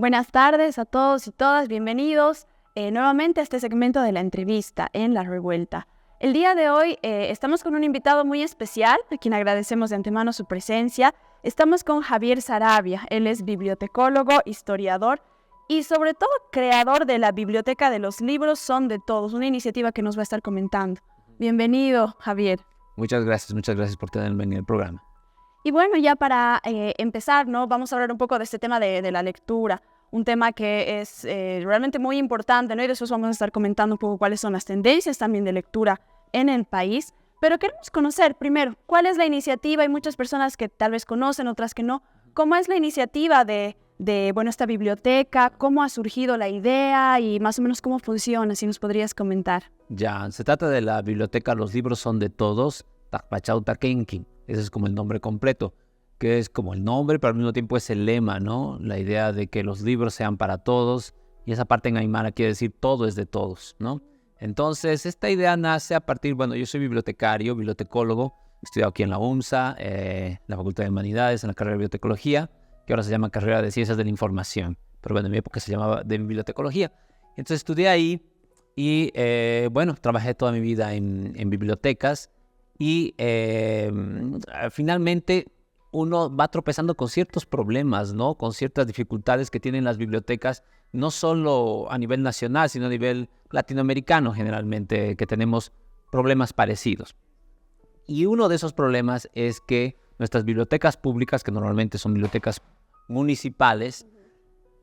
Buenas tardes a todos y todas, bienvenidos nuevamente a este segmento de la entrevista en La Revuelta. El día de hoy estamos con un invitado muy especial, a quien agradecemos de antemano su presencia. Estamos con Javier Saravia, él es bibliotecólogo, historiador y sobre todo creador de la Biblioteca de los Libros Son de Todos, una iniciativa que nos va a estar comentando. Bienvenido, Javier. Muchas gracias por tenerme en el programa. Y bueno, ya para empezar, ¿no? Vamos a hablar un poco de este tema de la lectura, un tema que es realmente muy importante, ¿no? Y después vamos a estar comentando un poco cuáles son las tendencias también de lectura en el país. Pero queremos conocer primero cuál es la iniciativa. Hay muchas personas que tal vez conocen, otras que no. ¿Cómo es la iniciativa de esta biblioteca? ¿Cómo ha surgido la idea y más o menos cómo funciona? Si nos podrías comentar. Ya, se trata de la biblioteca Los Libros Son de Todos, Tacpachauta-Kenkin. Ese es como el nombre completo, que es como el nombre, pero al mismo tiempo es el lema, ¿no? La idea de que los libros sean para todos, y esa parte en aymara quiere decir todo es de todos, ¿no? Entonces, esta idea nace a partir, yo soy bibliotecario, bibliotecólogo, he estudiado aquí en la UMSA, la Facultad de Humanidades, en la carrera de bibliotecología, que ahora se llama carrera de Ciencias de la Información, pero en mi época se llamaba de bibliotecología. Entonces estudié ahí y, trabajé toda mi vida en bibliotecas. Y finalmente uno va tropezando con ciertos problemas, ¿no? Con ciertas dificultades que tienen las bibliotecas, no solo a nivel nacional, sino a nivel latinoamericano generalmente, que tenemos problemas parecidos. Y uno de esos problemas es que nuestras bibliotecas públicas, que normalmente son bibliotecas municipales,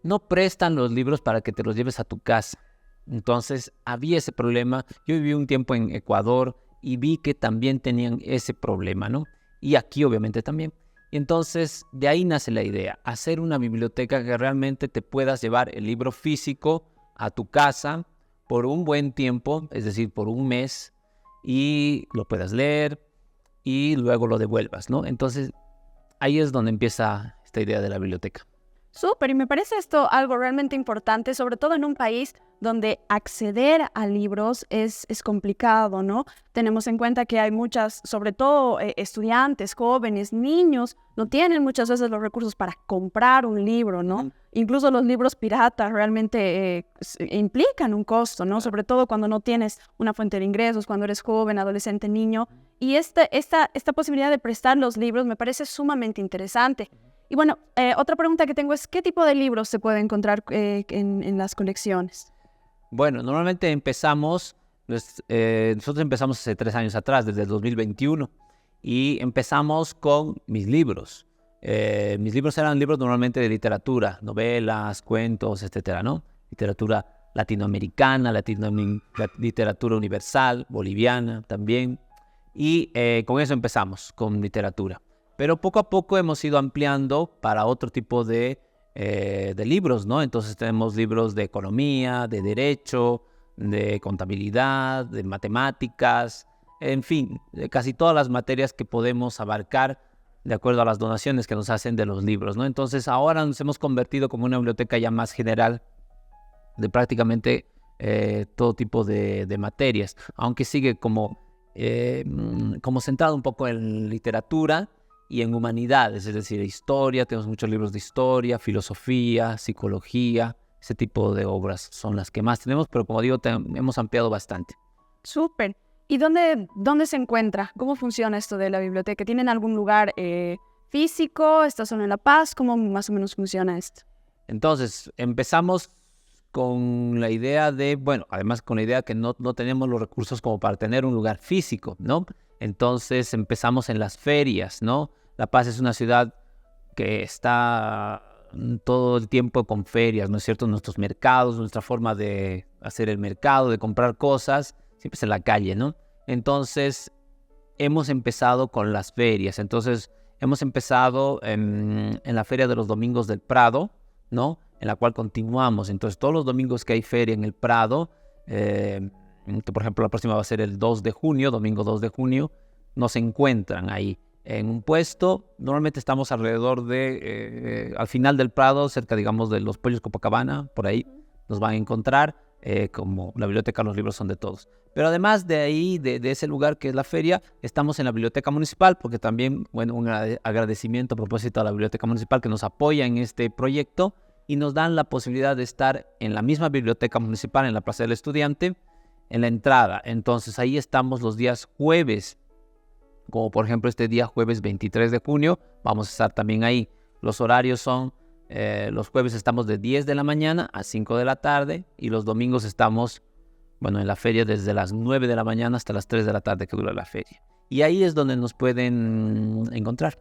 no prestan los libros para que te los lleves a tu casa. Entonces había ese problema. Yo viví un tiempo en Ecuador y vi que también tenían ese problema, ¿no? Y aquí obviamente también. Y entonces de ahí nace la idea, hacer una biblioteca que realmente te puedas llevar el libro físico a tu casa por un buen tiempo, es decir, por un mes, y lo puedas leer y luego lo devuelvas, ¿no? Entonces ahí es donde empieza esta idea de la biblioteca. Súper, y me parece esto algo realmente importante, sobre todo en un país donde acceder a libros es complicado, ¿no? Tenemos en cuenta que hay muchas, sobre todo estudiantes, jóvenes, niños, no tienen muchas veces los recursos para comprar un libro, ¿no? Incluso los libros piratas realmente implican un costo, ¿no? Sobre todo cuando no tienes una fuente de ingresos, cuando eres joven, adolescente, niño. Y esta posibilidad de prestar los libros me parece sumamente interesante. Y bueno, otra pregunta que tengo es, ¿qué tipo de libros se puede encontrar en las colecciones? Bueno, normalmente nosotros empezamos hace 3 años atrás, desde el 2021, y empezamos con mis libros. Mis libros eran libros normalmente de literatura, novelas, cuentos, etcétera, ¿no? Literatura latinoamericana, literatura universal, boliviana también, y con eso empezamos, con literatura. Pero poco a poco hemos ido ampliando para otro tipo de libros, ¿no? Entonces tenemos libros de economía, de derecho, de contabilidad, de matemáticas, en fin, de casi todas las materias que podemos abarcar de acuerdo a las donaciones que nos hacen de los libros, ¿no? Entonces ahora nos hemos convertido como una biblioteca ya más general de prácticamente todo tipo de materias, aunque sigue como centrado un poco en literatura y en humanidades, es decir, historia, tenemos muchos libros de historia, filosofía, psicología, ese tipo de obras son las que más tenemos, pero como digo, hemos ampliado bastante. Súper. ¿Y dónde se encuentra? ¿Cómo funciona esto de la biblioteca? ¿Tienen algún lugar físico? ¿Está solo en La Paz? ¿Cómo más o menos funciona esto? Entonces, empezamos con la idea además con la idea que no tenemos los recursos como para tener un lugar físico, ¿no? Entonces empezamos en las ferias, ¿no? La Paz es una ciudad que está todo el tiempo con ferias, ¿no es cierto? Nuestros mercados, nuestra forma de hacer el mercado, de comprar cosas, siempre es en la calle, ¿no? Entonces hemos empezado con las ferias. Entonces hemos empezado en la Feria de los Domingos del Prado, ¿no? En la cual continuamos. Entonces todos los domingos que hay feria en el Prado, que por ejemplo la próxima va a ser el 2 de junio, domingo 2 de junio, nos encuentran ahí en un puesto. Normalmente estamos alrededor de, al final del Prado, cerca, digamos, de los Pollos Copacabana, por ahí nos van a encontrar, como la biblioteca Los Libros Son de Todos. Pero además de ahí, de ese lugar que es la feria, estamos en la biblioteca municipal, porque también, un agradecimiento a propósito a la biblioteca municipal que nos apoya en este proyecto. y nos dan la posibilidad de estar en la misma biblioteca municipal, en la Plaza del Estudiante, en la entrada. Entonces ahí estamos los días jueves, como por ejemplo este día jueves 23 de junio, vamos a estar también ahí. Los horarios son, los jueves estamos de 10 de la mañana a 5 de la tarde y los domingos estamos, en la feria desde las 9 de la mañana hasta las 3 de la tarde que dura la feria. Y ahí es donde nos pueden encontrar.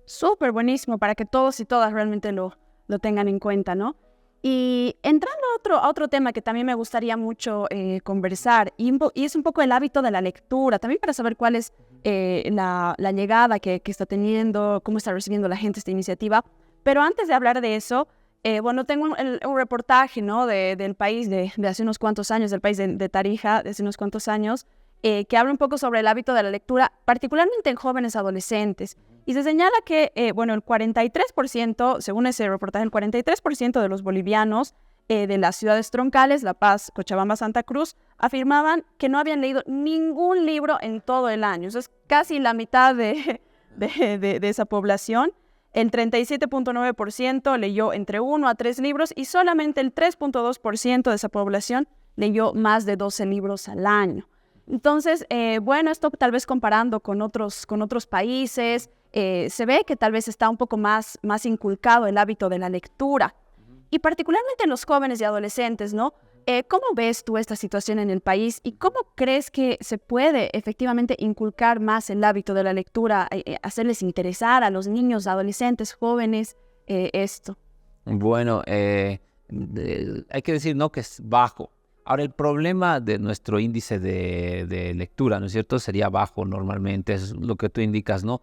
Súper buenísimo para que todos y todas realmente lo tengan en cuenta, ¿no? Y entrando a otro tema que también me gustaría mucho conversar, y es un poco el hábito de la lectura, también para saber cuál es la llegada que está teniendo, cómo está recibiendo la gente esta iniciativa. Pero antes de hablar de eso, tengo un reportaje, ¿no? del país de hace unos cuantos años, del país de Tarija, de hace unos cuantos años, que habla un poco sobre el hábito de la lectura, particularmente en jóvenes adolescentes. Y se señala que, el 43%, según ese reportaje, el 43% de los bolivianos de las ciudades troncales, La Paz, Cochabamba, Santa Cruz, afirmaban que no habían leído ningún libro en todo el año. Eso es casi la mitad de esa población. El 37.9% leyó entre 1 a 3 libros y solamente el 3.2% de esa población leyó más de 12 libros al año. Entonces, esto tal vez comparando con otros países, se ve que tal vez está un poco más inculcado el hábito de la lectura. Y particularmente en los jóvenes y adolescentes, ¿no? ¿Cómo ves tú esta situación en el país y cómo crees que se puede efectivamente inculcar más el hábito de la lectura, hacerles interesar a los niños, adolescentes, jóvenes, esto? Bueno, hay que decir, ¿no?, que es bajo. Ahora, el problema de nuestro índice de lectura, ¿no es cierto?, sería bajo normalmente, es lo que tú indicas, ¿no?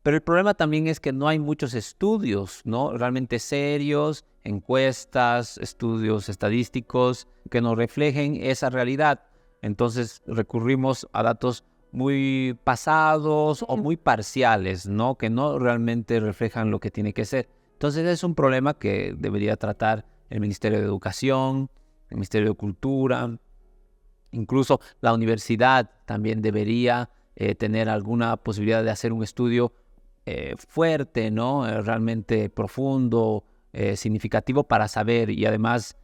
Pero el problema también es que no hay muchos estudios, ¿no?, realmente serios, encuestas, estudios estadísticos que nos reflejen esa realidad. Entonces recurrimos a datos muy pasados o muy parciales, ¿no?, que no realmente reflejan lo que tiene que ser. Entonces es un problema que debería tratar el Ministerio de Educación, el Ministerio de Cultura, incluso la universidad también debería tener alguna posibilidad de hacer un estudio fuerte, ¿no? Realmente profundo, significativo para saber, y además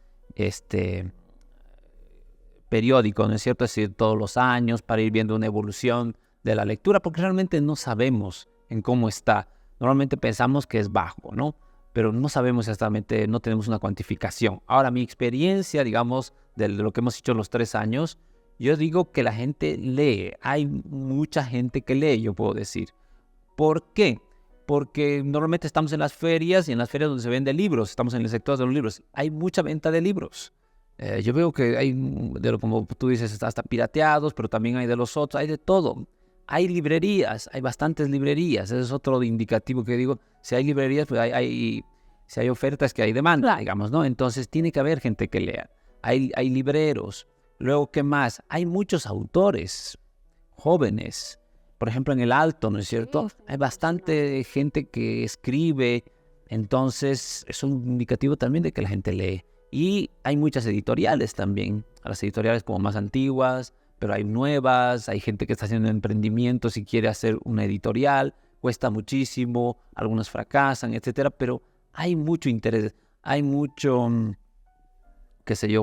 periódico, ¿no es cierto? Es decir, todos los años para ir viendo una evolución de la lectura, porque realmente no sabemos en cómo está. Normalmente pensamos que es bajo, ¿no? Pero no sabemos exactamente, no tenemos una cuantificación. Ahora, mi experiencia, digamos, de lo que hemos hecho los 3 años, yo digo que la gente lee. Hay mucha gente que lee, yo puedo decir. ¿Por qué? Porque normalmente estamos en las ferias y en las ferias donde se venden libros, estamos en el sector de los libros. Hay mucha venta de libros. Yo veo que hay, como tú dices, hasta pirateados, pero también hay de los otros, hay de todo. Hay librerías, hay bastantes librerías. Ese es otro indicativo que digo. Si hay librerías, pues si hay ofertas, que hay demanda, claro, digamos, ¿no? Entonces tiene que haber gente que lea. Hay libreros. Luego, ¿qué más? Hay muchos autores jóvenes. Por ejemplo, en el Alto, ¿no es cierto? Hay bastante gente que escribe. Entonces, es un indicativo también de que la gente lee. Y hay muchas editoriales también. Las editoriales como más antiguas, pero hay nuevas, hay gente que está haciendo emprendimientos y quiere hacer una editorial, cuesta muchísimo, algunas fracasan, etcétera, pero hay mucho interés, hay mucho,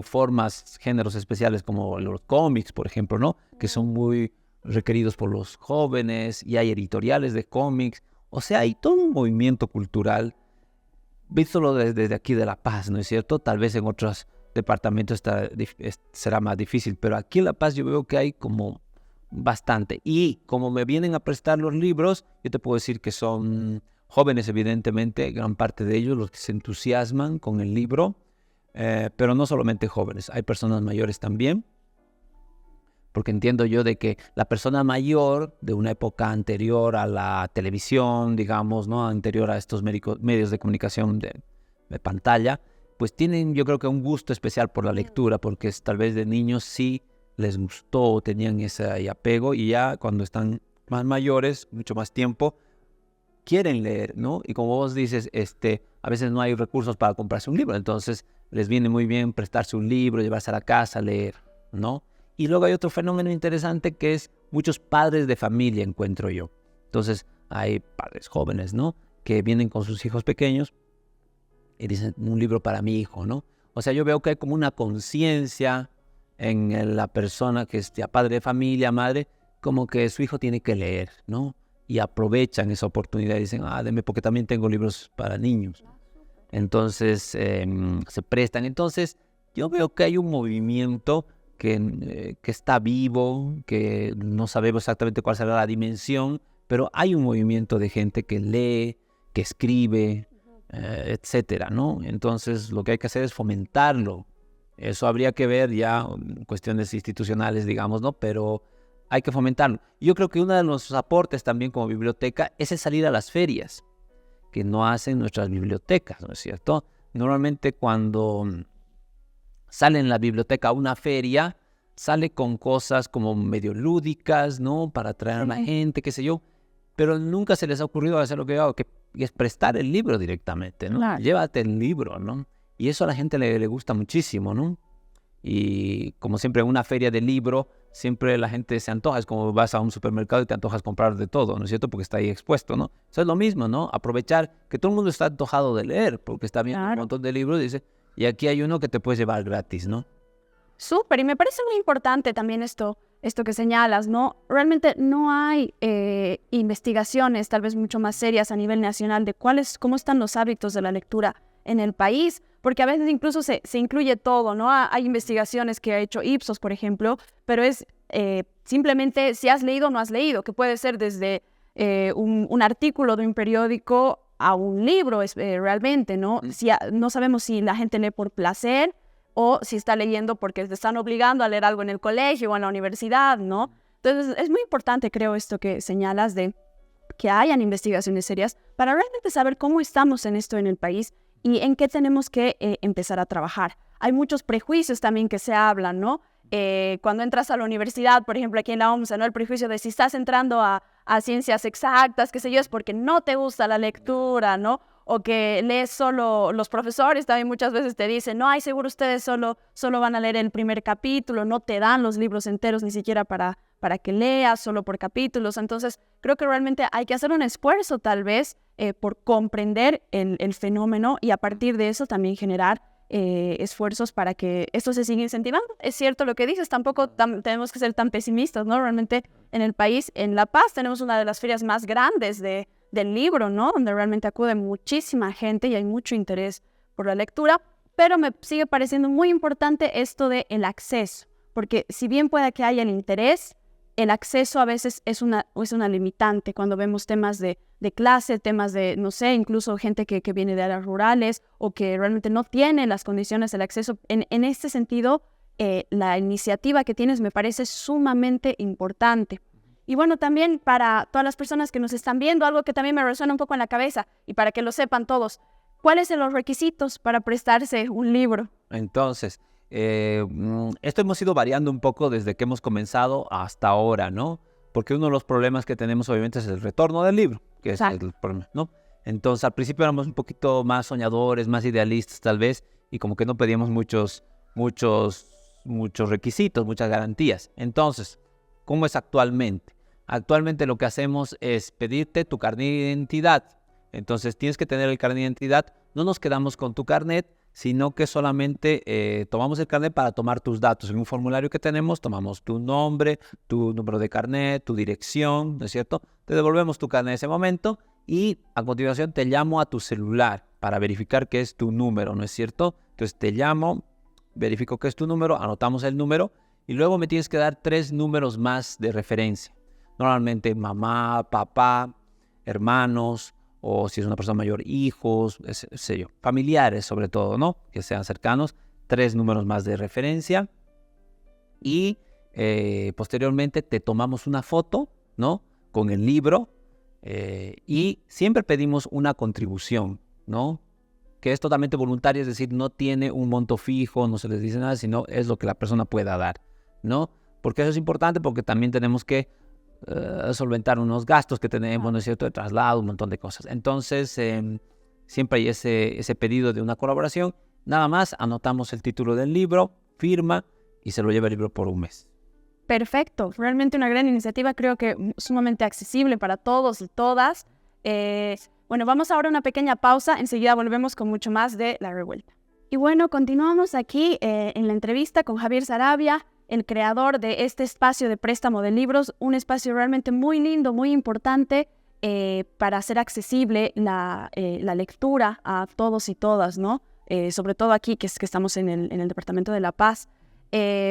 formas, géneros especiales como los cómics, por ejemplo, ¿no?, que son muy requeridos por los jóvenes, y hay editoriales de cómics. O sea, hay todo un movimiento cultural, vístolo desde aquí de La Paz, ¿no es cierto? Tal vez en otros departamentos será más difícil, pero aquí en La Paz yo veo que hay como bastante. Y como me vienen a prestar los libros, yo te puedo decir que son jóvenes, evidentemente, gran parte de ellos los que se entusiasman con el libro, pero no solamente jóvenes, hay personas mayores también, porque entiendo yo de que la persona mayor de una época anterior a la televisión, digamos, ¿no?, anterior a estos medios de comunicación de pantalla, pues tienen, yo creo que un gusto especial por la lectura, porque tal vez de niños sí les gustó, tenían ese apego, y ya cuando están más mayores, mucho más tiempo, quieren leer, ¿no? Y como vos dices, a veces no hay recursos para comprarse un libro, entonces les viene muy bien prestarse un libro, llevarse a la casa, leer, ¿no? Y luego hay otro fenómeno interesante que es muchos padres de familia, encuentro yo. Entonces hay padres jóvenes, ¿no?, que vienen con sus hijos pequeños y dicen un libro para mi hijo, ¿no? O sea, yo veo que hay como una conciencia en la persona que es ya padre de familia, madre, como que su hijo tiene que leer, ¿no? Y aprovechan esa oportunidad y dicen, deme, porque también tengo libros para niños. Entonces, se prestan. Entonces, yo veo que hay un movimiento que está vivo, que no sabemos exactamente cuál será la dimensión, pero hay un movimiento de gente que lee, que escribe, etcétera, ¿no? Entonces, lo que hay que hacer es fomentarlo. Eso habría que ver ya en cuestiones institucionales, digamos, ¿no? Pero hay que fomentarlo. Yo creo que uno de nuestros aportes también como biblioteca es el salir a las ferias, que no hacen nuestras bibliotecas, ¿no es cierto? Normalmente cuando sale en la biblioteca a una feria, sale con cosas como medio lúdicas, ¿no? Para atraer a la gente, qué sé yo, pero nunca se les ha ocurrido hacer lo que yo hago, que es prestar el libro directamente, ¿no? Claro. Llévate el libro, ¿no? Y eso a la gente le gusta muchísimo, ¿no? Y como siempre en una feria de libro, siempre la gente se antoja, es como vas a un supermercado y te antojas comprar de todo, ¿no es cierto? Porque está ahí expuesto, ¿no? Eso es lo mismo, ¿no? Aprovechar que todo el mundo está antojado de leer, porque está viendo un montón de libros y dice, y aquí hay uno que te puedes llevar gratis, ¿no? Súper, y me parece muy importante también esto que señalas, ¿no? Realmente no hay investigaciones tal vez mucho más serias a nivel nacional de cómo están los hábitos de la lectura en el país, porque a veces incluso se incluye todo, ¿no? Hay investigaciones que ha hecho Ipsos, por ejemplo, pero es simplemente si has leído o no has leído, que puede ser desde un artículo de un periódico a un libro realmente, ¿no? No sabemos si la gente lee por placer o si está leyendo porque te están obligando a leer algo en el colegio o en la universidad, ¿no? Entonces, es muy importante, creo, esto que señalas de que hayan investigaciones serias para realmente saber cómo estamos en esto en el país y en qué tenemos que empezar a trabajar. Hay muchos prejuicios también que se hablan, ¿no? Cuando entras a la universidad, por ejemplo, aquí en la OMSA, ¿no? El prejuicio de si estás entrando a ciencias exactas, qué sé yo, es porque no te gusta la lectura, ¿no? O que lees solo, los profesores también muchas veces te dicen, no, seguro ustedes solo van a leer el primer capítulo, no te dan los libros enteros ni siquiera para que leas, solo por capítulos. Entonces, creo que realmente hay que hacer un esfuerzo tal vez por comprender el fenómeno y a partir de eso también generar esfuerzos para que esto se siga incentivando. Es cierto lo que dices, tampoco tenemos que ser tan pesimistas, ¿no? Realmente en el país, en La Paz, tenemos una de las ferias más grandes del libro, ¿no? Donde realmente acude muchísima gente y hay mucho interés por la lectura, pero me sigue pareciendo muy importante esto del acceso, porque si bien pueda que haya el interés, el acceso a veces es una limitante cuando vemos temas de clase, temas de, no sé, incluso gente que viene de áreas rurales o que realmente no tiene las condiciones del acceso. En este sentido, la iniciativa que tienes me parece sumamente importante. Y bueno, también para todas las personas que nos están viendo, algo que también me resuena un poco en la cabeza y para que lo sepan todos, ¿cuáles son los requisitos para prestarse un libro? Entonces, esto hemos ido variando un poco desde que hemos comenzado hasta ahora, ¿no? Porque uno de los problemas que tenemos obviamente es el retorno del libro, que es el problema, ¿no? Entonces, al principio éramos un poquito más soñadores, más idealistas tal vez, y como que no pedíamos muchos requisitos, muchas garantías. Entonces, ¿cómo es actualmente? Actualmente lo que hacemos es pedirte tu carnet de identidad. Entonces tienes que tener el carnet de identidad. No nos quedamos con tu carnet, sino que solamente tomamos el carnet para tomar tus datos. En un formulario que tenemos tomamos tu nombre, tu número de carnet, tu dirección, ¿no es cierto? Te devolvemos tu carnet en ese momento y a continuación te llamo a tu celular para verificar que es tu número, ¿no es cierto? Entonces te llamo, verifico que es tu número, anotamos el número y luego me tienes que dar 3 números más de referencia. Normalmente mamá, papá, hermanos, o si es una persona mayor, hijos, sé yo, familiares sobre todo, ¿no? Que sean cercanos, 3 números más de referencia y posteriormente te tomamos una foto, ¿no? Con el libro y siempre pedimos una contribución, ¿no? Que es totalmente voluntaria, es decir, no tiene un monto fijo, no se les dice nada, sino es lo que la persona pueda dar, ¿no? Porque eso es importante porque también tenemos que solventar unos gastos que tenemos, ¿no es cierto?, de traslado, un montón de cosas. Entonces, siempre hay ese pedido de una colaboración. Nada más, anotamos el título del libro, firma y se lo lleva el libro por un mes. Perfecto, realmente una gran iniciativa, creo que sumamente accesible para todos y todas. Bueno, vamos ahora a una pequeña pausa, enseguida volvemos con mucho más de La Revuelta. Y bueno, continuamos aquí en la entrevista con Javier Saravia, el creador de este espacio de préstamo de libros, un espacio realmente muy lindo, muy importante para hacer accesible la lectura a todos y todas, ¿no? Sobre todo aquí, que estamos en el Departamento de La Paz.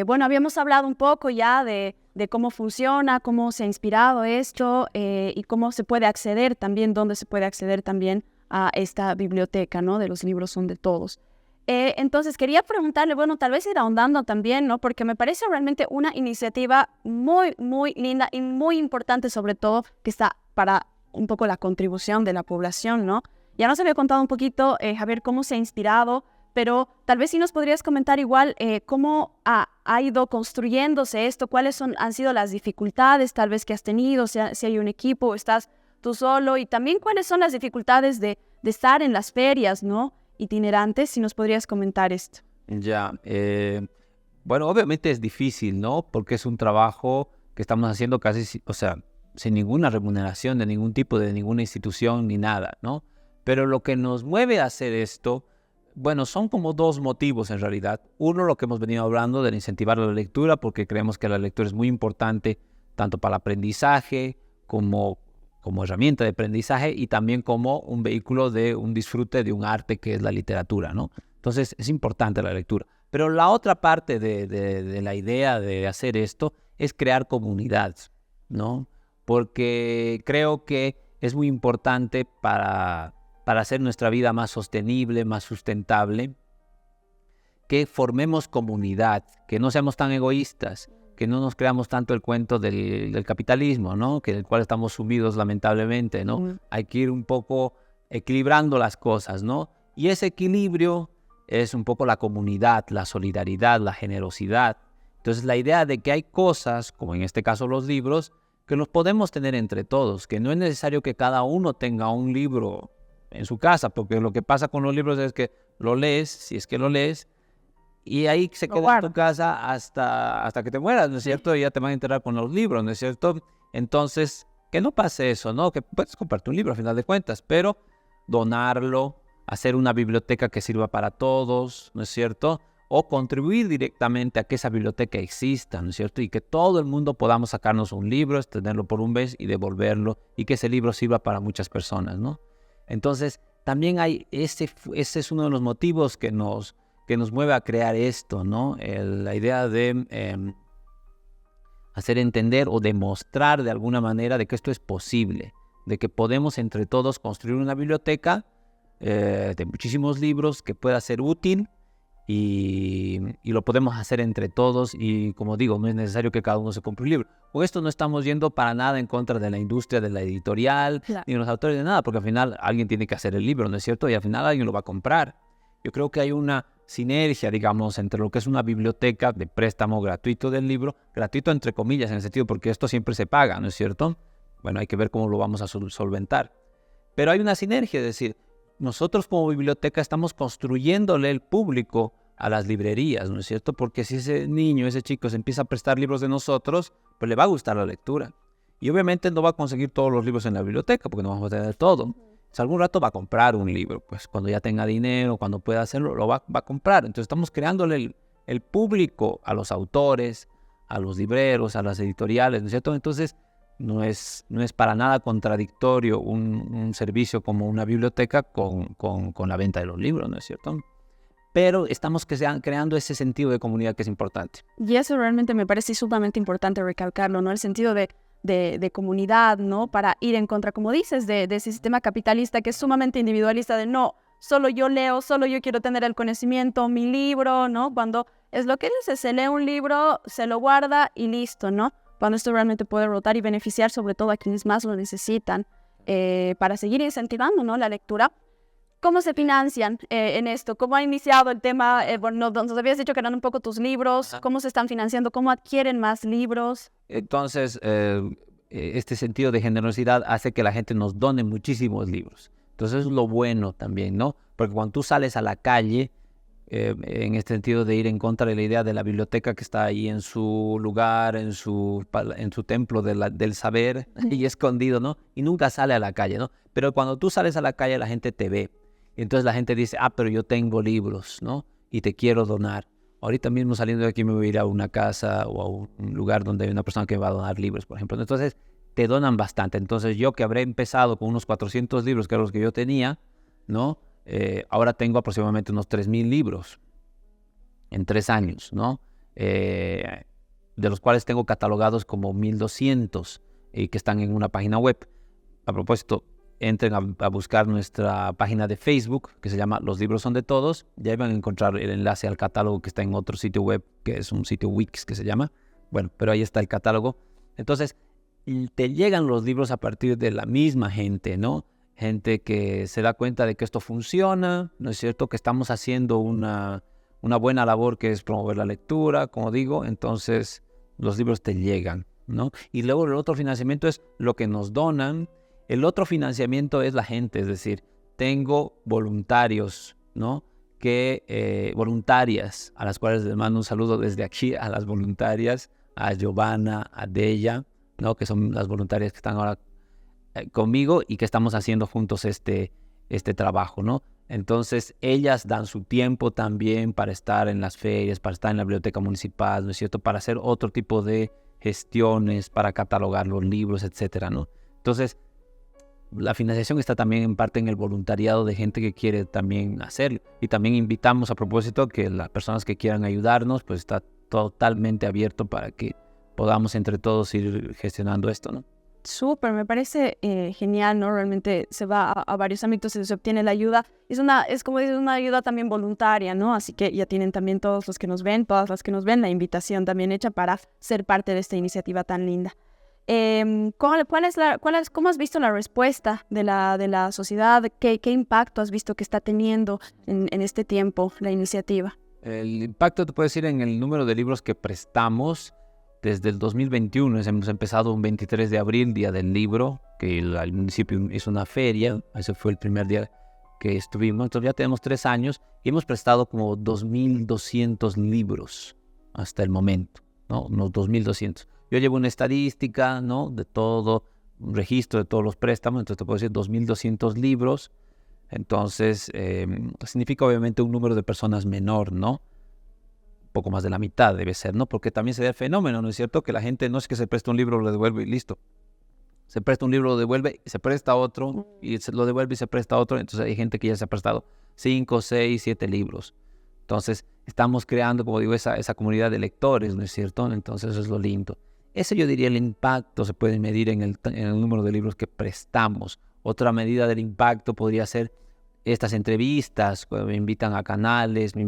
Bueno, habíamos hablado un poco ya de cómo funciona, cómo se ha inspirado esto y cómo se puede acceder también, dónde se puede acceder también a esta biblioteca, ¿no? De los libros son de todos. Entonces quería preguntarle, bueno, tal vez ir ahondando también, ¿no? Porque me parece realmente una iniciativa muy, muy linda y muy importante, sobre todo, que está para un poco la contribución de la población, ¿no? Ya nos había contado un poquito, Javier, cómo se ha inspirado, pero tal vez sí nos podrías comentar igual cómo ha ido construyéndose esto, cuáles han sido las dificultades tal vez que has tenido, si hay un equipo o estás tú solo, y también cuáles son las dificultades de estar en las ferias, ¿no? Itinerantes, si nos podrías comentar esto. Ya, bueno, obviamente es difícil, ¿no? Porque es un trabajo que estamos haciendo casi, o sea, sin ninguna remuneración de ningún tipo, de ninguna institución ni nada, ¿no? Pero lo que nos mueve a hacer esto, bueno, son como dos motivos en realidad. Uno, lo que hemos venido hablando de incentivar la lectura, porque creemos que la lectura es muy importante tanto para el aprendizaje como herramienta de aprendizaje y también como un vehículo de un disfrute de un arte que es la literatura, ¿no? Entonces es importante la lectura. Pero la otra parte de la idea de hacer esto es crear comunidad, ¿no? Porque creo que es muy importante para hacer nuestra vida más sostenible, más sustentable, que formemos comunidad, que no seamos tan egoístas, que no nos creamos tanto el cuento del capitalismo, ¿no? Que en el cual estamos sumidos lamentablemente, ¿no? Hay que ir un poco equilibrando las cosas, ¿no? Y ese equilibrio es un poco la comunidad, la solidaridad, la generosidad. Entonces la idea de que hay cosas, como en este caso los libros, que los podemos tener entre todos, que no es necesario que cada uno tenga un libro en su casa, porque lo que pasa con los libros es que lo lees, si es que lo lees, y ahí se queda en tu casa hasta que te mueras, ¿no es cierto? Y ya te van a enterar con los libros, ¿no es cierto? Entonces, que no pase eso, ¿no? Que puedes comprarte un libro a final de cuentas, pero donarlo, hacer una biblioteca que sirva para todos, ¿no es cierto? O contribuir directamente a que esa biblioteca exista, ¿no es cierto? Y que todo el mundo podamos sacarnos un libro, tenerlo por un mes y devolverlo, y que ese libro sirva para muchas personas, ¿no? Entonces, también hay ese es uno de los motivos que nos mueve a crear esto, ¿no? La idea de hacer entender o demostrar de alguna manera de que esto es posible, de que podemos entre todos construir una biblioteca de muchísimos libros que pueda ser útil y lo podemos hacer entre todos y, como digo, no es necesario que cada uno se compre un libro. Con esto no estamos yendo para nada en contra de la industria de la editorial, claro, ni de los autores de nada, porque al final alguien tiene que hacer el libro, ¿no es cierto? Y al final alguien lo va a comprar. Yo creo que hay una sinergia, digamos, entre lo que es una biblioteca de préstamo gratuito del libro, gratuito entre comillas, en el sentido porque esto siempre se paga, ¿no es cierto? Bueno, hay que ver cómo lo vamos a solventar. Pero hay una sinergia, es decir, nosotros como biblioteca estamos construyéndole el público a las librerías, ¿no es cierto? Porque si ese niño, ese chico se empieza a prestar libros de nosotros, pues le va a gustar la lectura. Y obviamente no va a conseguir todos los libros en la biblioteca, porque no vamos a tener todo. Si algún rato va a comprar un libro, pues cuando ya tenga dinero, cuando pueda hacerlo, lo va a comprar. Entonces estamos creándole el público a los autores, a los libreros, a las editoriales, ¿no es cierto? Entonces no es para nada contradictorio un servicio como una biblioteca con la venta de los libros, ¿no es cierto? Pero estamos creando ese sentido de comunidad que es importante. Y eso realmente me parece sumamente importante recalcarlo, ¿no? El sentido de comunidad, ¿no? Para ir en contra, como dices, de ese sistema capitalista que es sumamente individualista, de no, solo yo leo, solo yo quiero tener el conocimiento, mi libro, ¿no? Cuando es lo que dice, se lee un libro, se lo guarda y listo, ¿no? Cuando esto realmente puede rotar y beneficiar sobre todo a quienes más lo necesitan para seguir incentivando, ¿no? La lectura. ¿Cómo se financian en esto? ¿Cómo ha iniciado el tema? Bueno, nos habías dicho que eran un poco tus libros. ¿Cómo se están financiando? ¿Cómo adquieren más libros? Entonces, este sentido de generosidad hace que la gente nos done muchísimos libros. Entonces, es lo bueno también, ¿no? Porque cuando tú sales a la calle, en este sentido de ir en contra de la idea de la biblioteca que está ahí en su lugar, en su templo del saber y escondido, ¿no? Y nunca sale a la calle, ¿no? Pero cuando tú sales a la calle la gente te ve. Y entonces la gente dice, pero yo tengo libros, ¿no? Y te quiero donar. Ahorita mismo saliendo de aquí me voy a ir a una casa o a un lugar donde hay una persona que me va a donar libros, por ejemplo. Entonces te donan bastante. Entonces yo que habré empezado con unos 400 libros, que eran los que yo tenía, ¿no? Ahora tengo aproximadamente unos 3,000 libros en 3 años, ¿no? De los cuales tengo catalogados como 1,200 que están en una página web. A propósito, entren a buscar nuestra página de Facebook, que se llama Los Libros Son de Todos. Ya van a encontrar el enlace al catálogo que está en otro sitio web, que es un sitio Wix que se llama. Bueno, pero ahí está el catálogo. Entonces, te llegan los libros a partir de la misma gente, ¿no? Gente que se da cuenta de que esto funciona, ¿no es cierto? Que estamos haciendo una buena labor que es promover la lectura, como digo. Entonces, los libros te llegan, ¿no? Y luego el otro financiamiento es lo que nos donan. El otro financiamiento es la gente, es decir, tengo voluntarios, ¿no? Voluntarias, a las cuales les mando un saludo desde aquí a las voluntarias, a Giovanna, a Deya, ¿no? Que son las voluntarias que están ahora conmigo y que estamos haciendo juntos este trabajo, ¿no? Entonces, ellas dan su tiempo también para estar en las ferias, para estar en la biblioteca municipal, ¿no es cierto? Para hacer otro tipo de gestiones, para catalogar los libros, etcétera, ¿no? Entonces, la financiación está también en parte en el voluntariado de gente que quiere también hacerlo. Y también invitamos a propósito que las personas que quieran ayudarnos, pues está totalmente abierto para que podamos entre todos ir gestionando esto, ¿no? Súper, me parece genial, ¿no? Realmente se va a varios ámbitos y se obtiene la ayuda. Es como dices, una ayuda también voluntaria, ¿no? Así que ya tienen también todos los que nos ven, todas las que nos ven, la invitación también hecha para ser parte de esta iniciativa tan linda. ¿Cómo has visto la respuesta de la sociedad? ¿Qué impacto has visto que está teniendo en este tiempo la iniciativa? El impacto te puedo decir en el número de libros que prestamos. Desde el 2021 hemos empezado un 23 de abril, Día del Libro, que el municipio hizo una feria. Ese fue el primer día que estuvimos. Entonces ya tenemos 3 años y hemos prestado como 2,200 libros hasta el momento, ¿no? Unos 2,200. Yo llevo una estadística, ¿no? De todo, un registro de todos los préstamos. Entonces te puedo decir 2,200 libros. Entonces significa obviamente un número de personas menor, ¿no? Poco más de la mitad debe ser, ¿no? Porque también se da el fenómeno, ¿no es cierto? Que la gente no es que se presta un libro, lo devuelve y listo. Se presta un libro, lo devuelve, se presta otro, y lo devuelve y se presta otro. Entonces hay gente que ya se ha prestado 5, 6, 7 libros. Entonces estamos creando, como digo, esa comunidad de lectores, ¿no es cierto? Entonces eso es lo lindo. Ese yo diría el impacto se puede medir en el número de libros que prestamos. Otra medida del impacto podría ser estas entrevistas, cuando me invitan a canales, me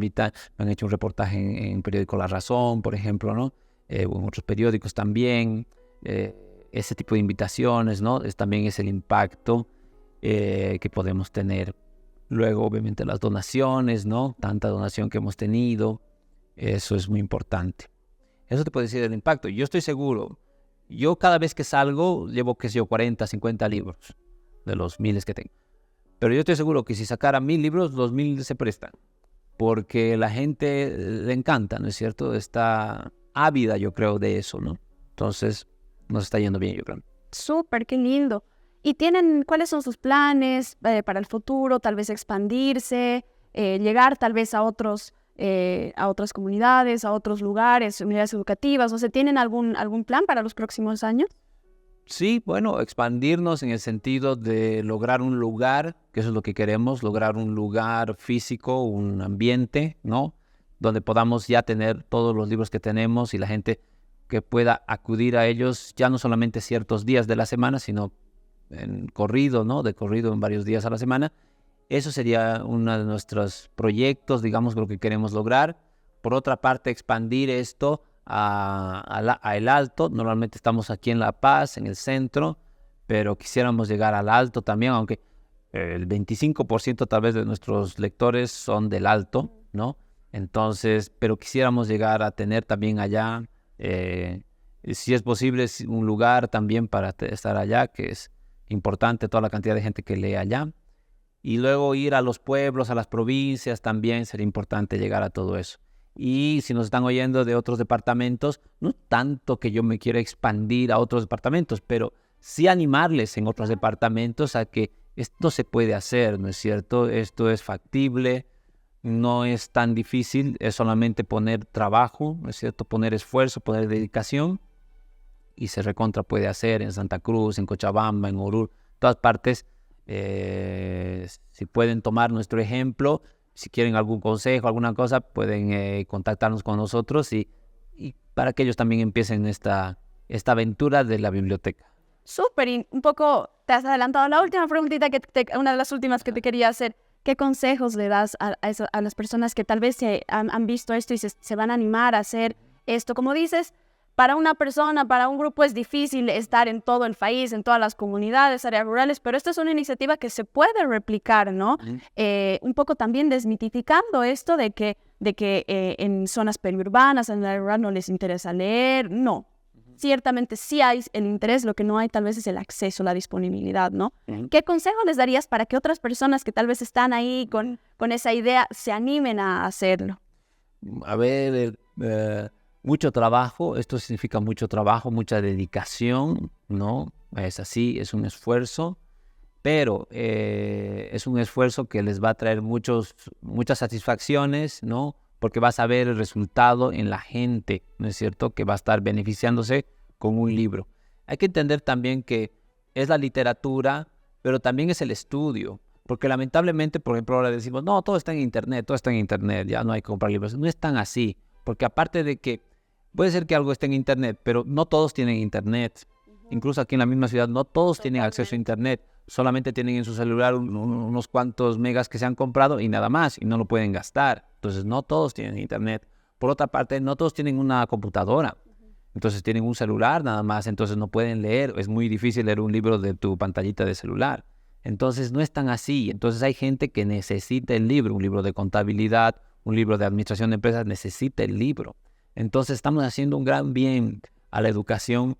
han hecho un reportaje en periódico La Razón, por ejemplo, ¿no? O en otros periódicos también. Ese tipo de invitaciones, ¿no? También es el impacto que podemos tener. Luego, obviamente, las donaciones, ¿no? Tanta donación que hemos tenido. Eso es muy importante. Eso te puede decir el impacto. Yo estoy seguro. Yo cada vez que salgo llevo, 40, 50 libros de los miles que tengo. Pero yo estoy seguro que si sacara 1,000 libros, los 1,000 se prestan. Porque la gente le encanta, ¿no es cierto? Está ávida, yo creo, de eso, ¿no? Entonces, nos está yendo bien, yo creo. Súper, qué lindo. ¿Y cuáles son sus planes para el futuro? Tal vez expandirse, llegar tal vez a otras comunidades, a otros lugares, unidades educativas. O sea, ¿tienen algún plan para los próximos años? Sí, bueno, expandirnos en el sentido de lograr un lugar, que eso es lo que queremos, lograr un lugar físico, un ambiente, ¿no? Donde podamos ya tener todos los libros que tenemos y la gente que pueda acudir a ellos ya no solamente ciertos días de la semana, sino en corrido, ¿no? De corrido en varios días a la semana. Eso sería uno de nuestros proyectos, digamos, lo que queremos lograr. Por otra parte, expandir esto a El Alto. Normalmente estamos aquí en La Paz, en el centro, pero quisiéramos llegar al Alto también, aunque el 25% tal vez de nuestros lectores son del Alto, ¿no? Entonces, pero quisiéramos llegar a tener también allá, si es posible, un lugar también para estar allá, que es importante toda la cantidad de gente que lee allá. Y luego ir a los pueblos, a las provincias, también sería importante llegar a todo eso. Y si nos están oyendo de otros departamentos, no tanto que yo me quiera expandir a otros departamentos, pero sí animarles en otros departamentos a que esto se puede hacer, ¿no es cierto? Esto es factible, no es tan difícil, es solamente poner trabajo, ¿no es cierto? Poner esfuerzo, poner dedicación, y se recontra puede hacer en Santa Cruz, en Cochabamba, en Oruro, todas partes. Si pueden tomar nuestro ejemplo, si quieren algún consejo, alguna cosa, pueden contactarnos con nosotros y para que ellos también empiecen esta aventura de la biblioteca. Súper, y un poco te has adelantado. La última preguntita, una de las últimas que te quería hacer. ¿Qué consejos le das a las personas que tal vez han visto esto y se van a animar a hacer esto? Como dices, para una persona, para un grupo es difícil estar en todo el país, en todas las comunidades, áreas rurales, pero esta es una iniciativa que se puede replicar, ¿no? Un poco también desmitificando esto de que en zonas periurbanas, en el área rural no les interesa leer, no. Ciertamente sí hay el interés, lo que no hay tal vez es el acceso, la disponibilidad, ¿no? ¿Qué consejo les darías para que otras personas que tal vez están ahí con esa idea se animen a hacerlo? A ver, mucho trabajo, esto significa mucho trabajo, mucha dedicación, ¿no? Es así, es un esfuerzo, pero es un esfuerzo que les va a traer muchas satisfacciones, ¿no? Porque vas a ver el resultado en la gente, ¿no es cierto? Que va a estar beneficiándose con un libro. Hay que entender también que es la literatura, pero también es el estudio. Porque lamentablemente, por ejemplo, ahora decimos, no, todo está en internet, ya no hay que comprar libros. No es tan así, porque aparte de que puede ser que algo esté en internet, pero no todos tienen internet. Incluso aquí en la misma ciudad, no todos tienen acceso a internet. Solamente tienen en su celular unos cuantos megas que se han comprado y nada más, y no lo pueden gastar. Entonces, no todos tienen internet. Por otra parte, no todos tienen una computadora. Entonces, tienen un celular nada más, entonces no pueden leer. Es muy difícil leer un libro de tu pantallita de celular. Entonces, no es tan así. Entonces, hay gente que necesita el libro, un libro de contabilidad, un libro de administración de empresas, necesita el libro. Entonces, estamos haciendo un gran bien a la educación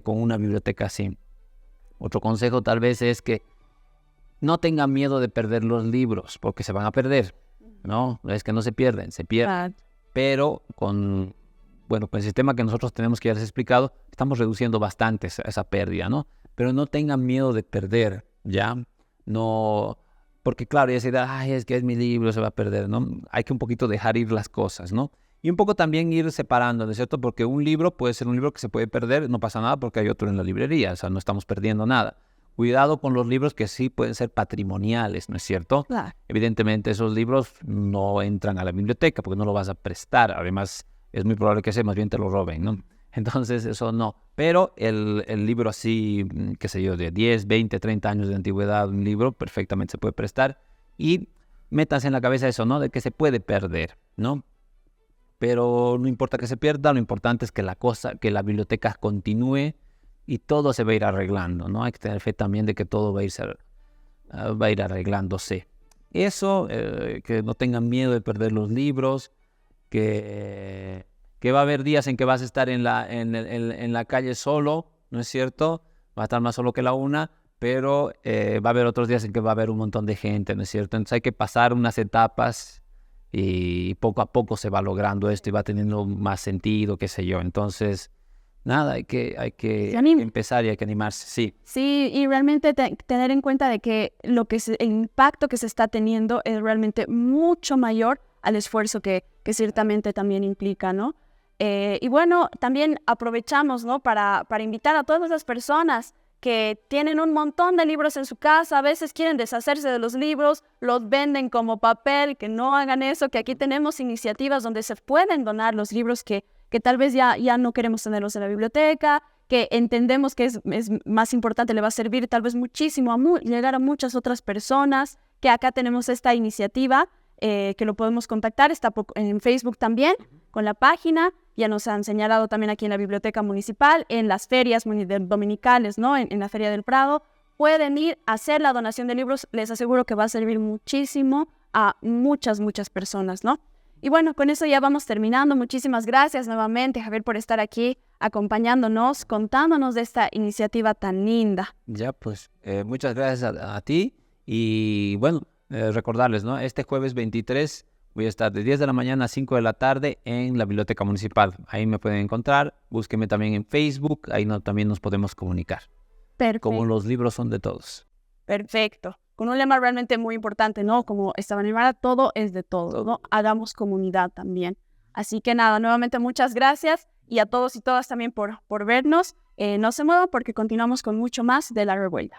con una biblioteca así. Otro consejo tal vez es que no tengan miedo de perder los libros, porque se van a perder, ¿no? Es que no se pierden, se pierden. Pero con el sistema que nosotros tenemos que ya les he explicado, estamos reduciendo bastante esa pérdida, ¿no? Pero no tengan miedo de perder, ¿ya? No, porque claro, ya se da, es que es mi libro, se va a perder, ¿no? Hay que un poquito dejar ir las cosas, ¿no? Y un poco también ir separando, ¿no es cierto? Porque un libro puede ser un libro que se puede perder, no pasa nada porque hay otro en la librería, o sea, no estamos perdiendo nada. Cuidado con los libros que sí pueden ser patrimoniales, ¿no es cierto? Claro. Evidentemente esos libros no entran a la biblioteca porque no lo vas a prestar, además es muy probable que más bien te lo roben, ¿no? Entonces eso no, pero el libro así, qué sé yo, de 10, 20, 30 años de antigüedad, un libro perfectamente se puede prestar y métanse en la cabeza eso, ¿no? De que se puede perder, ¿no? Pero no importa que se pierda, lo importante es que la biblioteca continúe y todo se va a ir arreglando, ¿no? Hay que tener fe también de que todo va a ir arreglándose. Eso, que no tengan miedo de perder los libros, que va a haber días en que vas a estar en la calle solo, ¿no es cierto? Va a estar más solo que la una, pero va a haber otros días en que va a haber un montón de gente, ¿no es cierto? Entonces hay que pasar unas etapas y poco a poco se va logrando esto y va teniendo más sentido, qué sé yo. Entonces, nada, hay que empezar y hay que animarse, sí. Sí, y realmente tener en cuenta de que el impacto que se está teniendo es realmente mucho mayor al esfuerzo que ciertamente también implica, ¿no? Y bueno, también aprovechamos, ¿no? Para invitar a todas las personas que tienen un montón de libros en su casa, a veces quieren deshacerse de los libros, los venden como papel, que no hagan eso, que aquí tenemos iniciativas donde se pueden donar los libros que tal vez ya no queremos tenerlos en la biblioteca, que entendemos que es más importante, le va a servir tal vez muchísimo llegar a muchas otras personas, que acá tenemos esta iniciativa, que lo podemos contactar, está en Facebook también, con la página, ya nos han señalado también aquí en la Biblioteca Municipal, en las ferias dominicales, ¿no? En la Feria del Prado, pueden ir a hacer la donación de libros, les aseguro que va a servir muchísimo a muchas personas, ¿no? Y bueno, con eso ya vamos terminando. Muchísimas gracias nuevamente, Javier, por estar aquí acompañándonos, contándonos de esta iniciativa tan linda. Ya, pues, muchas gracias a ti Y bueno, recordarles, ¿no? Este jueves 23 voy a estar de 10 de la mañana a 5 de la tarde en la Biblioteca Municipal. Ahí me pueden encontrar. Búsquenme también en Facebook. Ahí también nos podemos comunicar. Perfecto. Como los libros son de todos. Perfecto. Con un lema realmente muy importante, ¿no? Como Esteban Aymara, todo es de todos, ¿no? Hagamos comunidad también. Así que nada, nuevamente muchas gracias y a todos y todas también por vernos. No se muevan porque continuamos con mucho más de La Revuelta.